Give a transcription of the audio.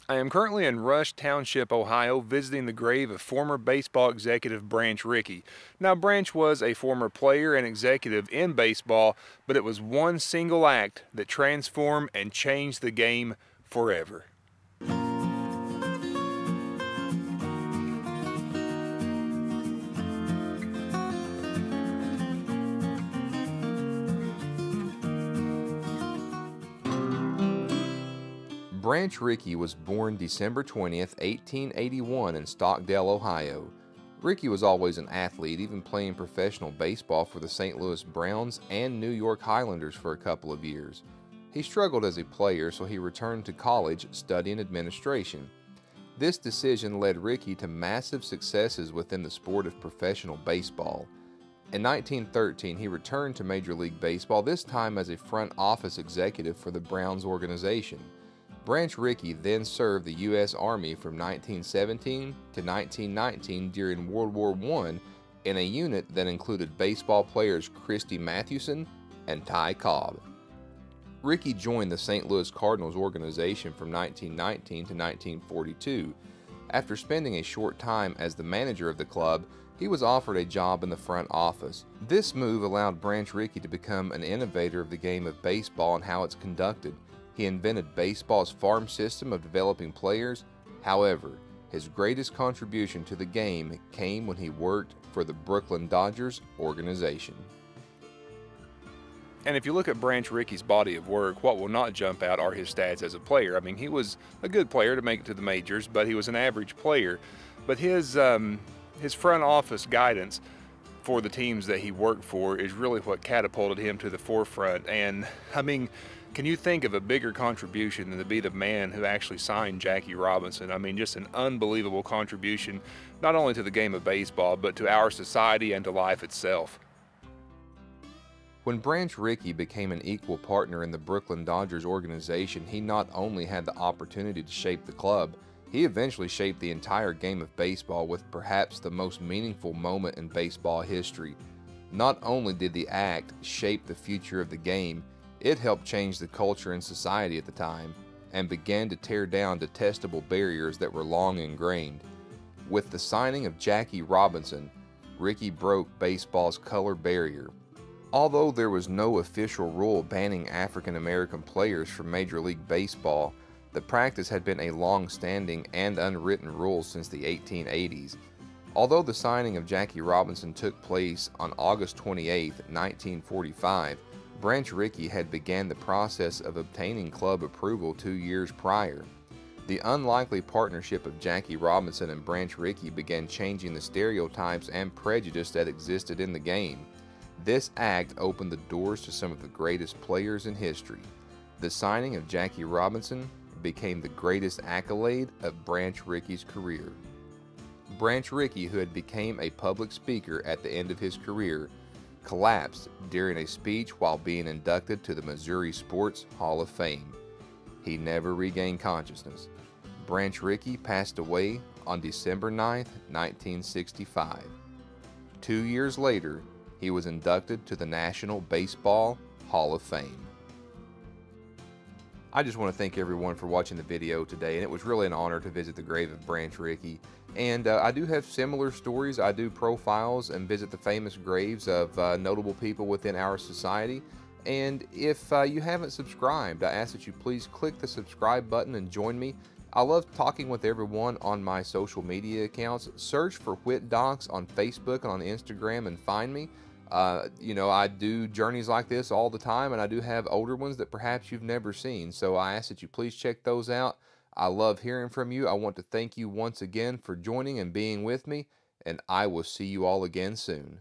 I am currently in Rush Township, Ohio, visiting the grave of former baseball executive Branch Rickey. Now, Branch was a former player and executive in baseball, but it was one single act that transformed and changed the game forever. Branch Rickey was born December 20th, 1881 in Stockdale, Ohio. Rickey was always an athlete, even playing professional baseball for the St. Louis Browns and New York Highlanders for a couple of years. He struggled as a player, so he returned to college studying administration. This decision led Rickey to massive successes within the sport of professional baseball. In 1913, he returned to Major League Baseball, this time as a front office executive for the Browns organization. Branch Rickey then served the U.S. Army from 1917 to 1919 during World War I in a unit that included baseball players Christy Mathewson and Ty Cobb. Rickey joined the St. Louis Cardinals organization from 1919 to 1942. After spending a short time as the manager of the club, he was offered a job in the front office. This move allowed Branch Rickey to become an innovator of the game of baseball and how it's conducted. He invented baseball's farm system of developing players. However, his greatest contribution to the game came when he worked for the Brooklyn Dodgers organization. And if you look at Branch Rickey's body of work, what will not jump out are his stats as a player. I mean, he was a good player to make it to the majors, but he was an average player. But his front office guidance for the teams that he worked for is really what catapulted him to the forefront. And I mean, can you think of a bigger contribution than to be the man who actually signed Jackie Robinson? I mean, just an unbelievable contribution, not only to the game of baseball, but to our society and to life itself. When Branch Rickey became an equal partner in the Brooklyn Dodgers organization, he not only had the opportunity to shape the club, he eventually shaped the entire game of baseball with perhaps the most meaningful moment in baseball history. Not only did the act shape the future of the game, it helped change the culture and society at the time and began to tear down detestable barriers that were long ingrained. With the signing of Jackie Robinson, Rickey broke baseball's color barrier. Although there was no official rule banning African American players from Major League Baseball, the practice had been a long-standing and unwritten rule since the 1880s. Although the signing of Jackie Robinson took place on August 28, 1945, Branch Rickey had began the process of obtaining club approval 2 years prior. The unlikely partnership of Jackie Robinson and Branch Rickey began changing the stereotypes and prejudice that existed in the game. This act opened the doors to some of the greatest players in history. The signing of Jackie Robinson became the greatest accolade of Branch Rickey's career. Branch Rickey, who had become a public speaker at the end of his career, collapsed during a speech while being inducted to the Missouri Sports Hall of Fame. He never regained consciousness. Branch Rickey passed away on December 9, 1965. 2 years later, he was inducted to the National Baseball Hall of Fame. I just want to thank everyone for watching the video today, and it was really an honor to visit the grave of Branch Rickey. And I do have similar stories. I do profiles and visit the famous graves of notable people within our society. And if you haven't subscribed, I ask that you please click the subscribe button and join me. I love talking with everyone on my social media accounts. Search for Whit Docs on Facebook and on Instagram and find me. I do journeys like this all the time, and I do have older ones that perhaps you've never seen. So I ask that you please check those out. I love hearing from you. I want to thank you once again for joining and being with me, and I will see you all again soon.